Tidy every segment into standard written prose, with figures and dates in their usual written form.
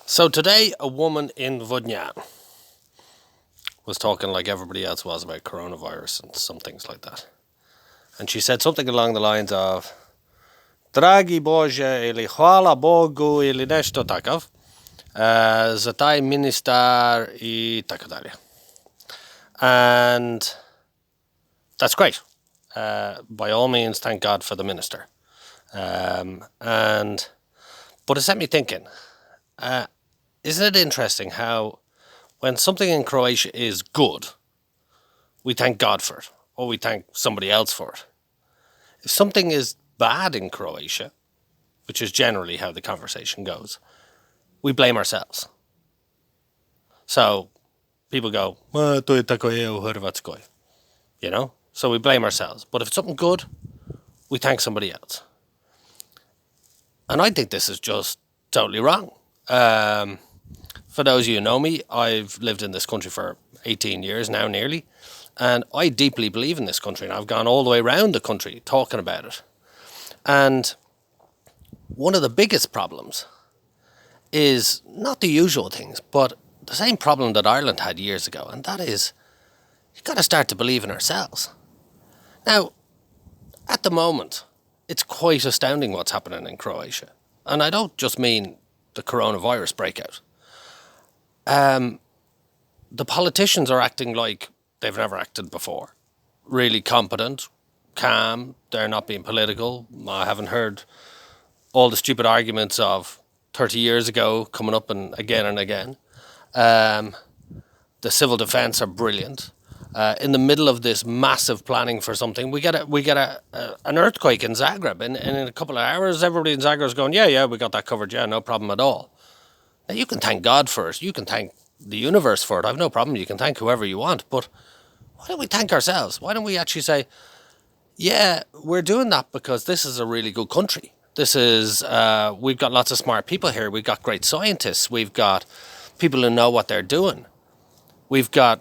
So today, a woman in Vodnyan was talking like everybody else was about coronavirus and some things like that. And she said something along the lines of Dragi Boże ili chwala Bogu ili nešto takav, za taj ministar I tako dalje. And that's great. By all means, thank God for the minister. But it set me thinking, isn't it interesting how when something in Croatia is good, we thank God for it, or we thank somebody else for it. If something is bad in Croatia, which is generally how the conversation goes, we blame ourselves. So people go, "Ma, to je tako je u Hrvatskoj," So we blame ourselves. But if it's something good, we thank somebody else. And I think this is just totally wrong. For those of you who know me, I've lived in this country for 18 years now, nearly. And I deeply believe in this country. And I've gone all the way around the country talking about it. And one of the biggest problems is not the usual things, but the same problem that Ireland had years ago. And that is, you've got to start to believe in ourselves. Now, at the moment, it's quite astounding what's happening in Croatia. And I don't just mean the coronavirus breakout. The politicians are acting like they've never acted before. Really competent, calm, they're not being political. I haven't heard all the stupid arguments of 30 years ago coming up and again. The civil defence are brilliant. In the middle of this massive planning for something, we get an earthquake in Zagreb. In a couple of hours, everybody in Zagreb is going, yeah, we got that covered. Yeah, no problem at all. Now, you can thank God for it. You can thank the universe for it. I've no problem. You can thank whoever you want. But why don't we thank ourselves? Why don't we actually say, yeah, we're doing that because this is a really good country. This is, we've got lots of smart people here. We've got great scientists. We've got people who know what they're doing. We've got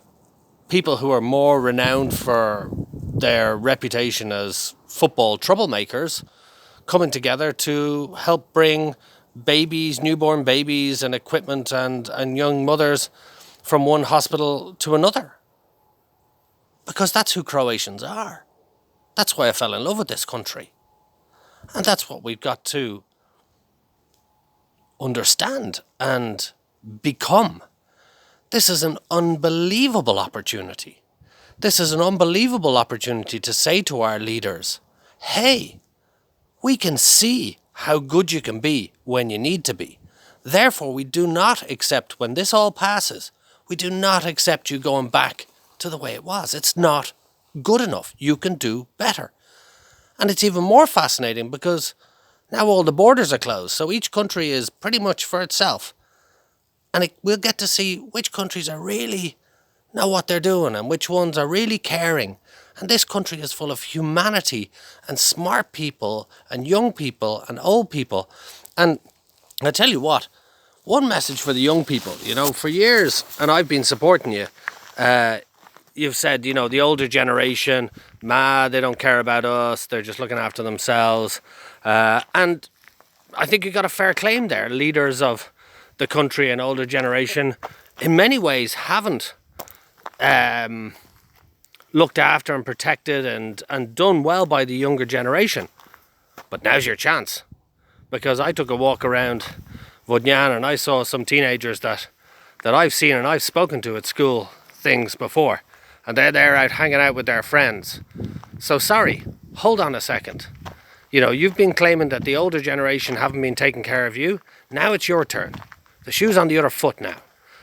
people who are more renowned for their reputation as football troublemakers coming together to help bring babies, newborn babies and equipment and young mothers from one hospital to another. Because that's who Croatians are. That's why I fell in love with this country. And that's what we've got to understand and become. This is an unbelievable opportunity. This is an unbelievable opportunity to say to our leaders, hey, we can see how good you can be when you need to be. Therefore, we do not accept, when this all passes, we do not accept you going back to the way it was. It's not good enough. You can do better. And it's even more fascinating because now all the borders are closed. So each country is pretty much for itself. And we'll get to see which countries are really know what they're doing and which ones are really caring. And this country is full of humanity and smart people and young people and old people. And I tell you what, one message for the young people, for years, and I've been supporting you, you've said, the older generation, they don't care about us, they're just looking after themselves. And I think you got a fair claim there. Leaders of the country and older generation, in many ways, haven't looked after and protected and done well by the younger generation. But now's your chance. Because I took a walk around Vodnyan and I saw some teenagers that I've seen and I've spoken to at school things before. And they're out hanging out with their friends. So sorry, hold on a second. You've been claiming that the older generation haven't been taking care of you. Now it's your turn. The shoe's on the other foot now.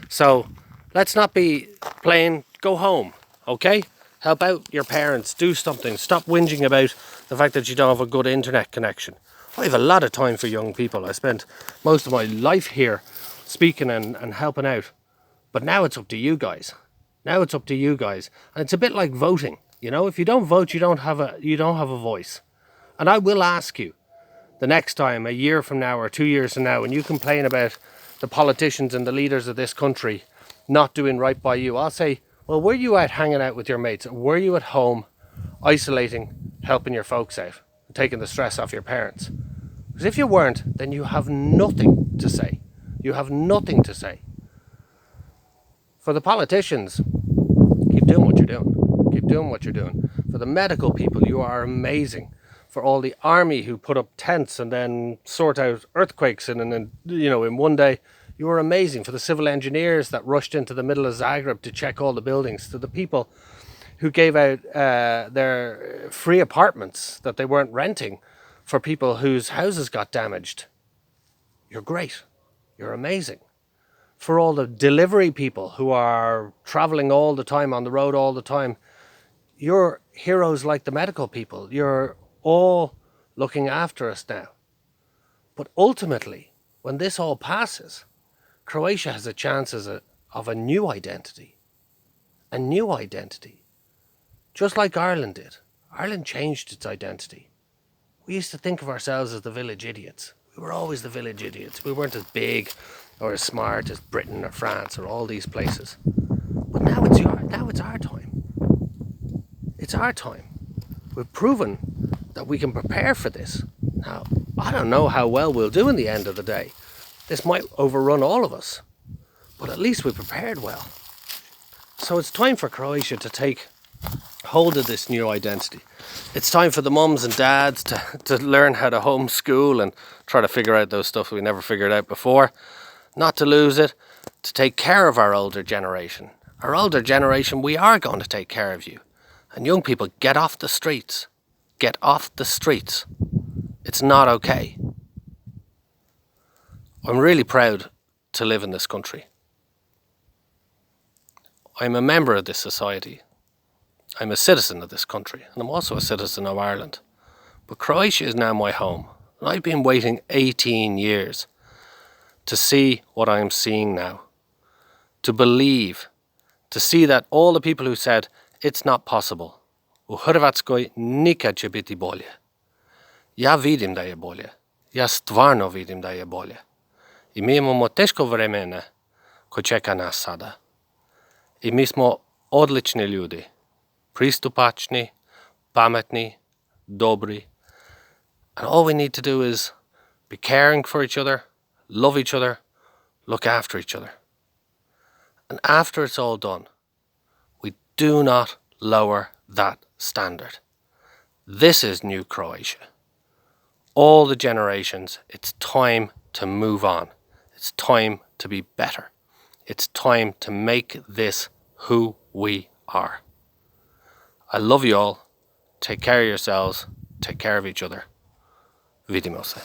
So let's not be playing, go home, okay? Help out your parents, do something. Stop whinging about the fact that you don't have a good internet connection. I have a lot of time for young people. I spent most of my life here speaking and helping out. But now it's up to you guys. And it's a bit like voting. If you don't vote, you don't have a voice. And I will ask you the next time, a year from now or 2 years from now, when you complain about the politicians and the leaders of this country not doing right by you, I'll say, well, were you out hanging out with your mates? Were you at home isolating, helping your folks out, taking the stress off your parents? Because if you weren't, then you have nothing to say. You have nothing to say. For the politicians, keep doing what you're doing. Keep doing what you're doing. For the medical people, you are amazing. For all the army who put up tents and then sort out earthquakes in one day, you are amazing. For the civil engineers that rushed into the middle of Zagreb to check all the buildings. To the people who gave out their free apartments that they weren't renting for people whose houses got damaged. You're great. You're amazing. For all the delivery people who are traveling all the time, on the road all the time, you're heroes like the medical people. You're all looking after us now. But ultimately, when this all passes, Croatia has a chance of a new identity. A new identity. Just like Ireland did. Ireland changed its identity. We used to think of ourselves as the village idiots. We were always the village idiots. We weren't as big or as smart as Britain or France or all these places. But now it's our time. It's our time. We've proven that we can prepare for this. Now, I don't know how well we'll do in the end of the day. This might overrun all of us. But at least we prepared well. So it's time for Croatia to take hold of this new identity. It's time for the mums and dads to learn how to homeschool and try to figure out those stuff we never figured out before. Not to lose it, to take care of our older generation. Our older generation, we are going to take care of you. And young people, get off the streets. Get off the streets. It's not okay. I'm really proud to live in this country. I'm a member of this society. I'm a citizen of this country, and I'm also a citizen of Ireland. But Croatia is now my home, and I've been waiting 18 years to see what I am seeing now. To believe, to see that all the people who said, it's not possible, u Hrvatskoj nikad će biti bolje. Ja vidim da je bolje. Ja stvarno vidim da je bolje. I mi imamo teško vremena koje čeka nas sada. I mi smo odlični ljudi. Pristupačni, pametni, dobri. And all we need to do is be caring for each other, love each other, look after each other. And after it's all done, we do not lower that standard. This is new Croatia. All the generations, it's time to move on. It's time to be better. It's time to make this who we are. I love you all. Take care of yourselves. Take care of each other. Vidimo se.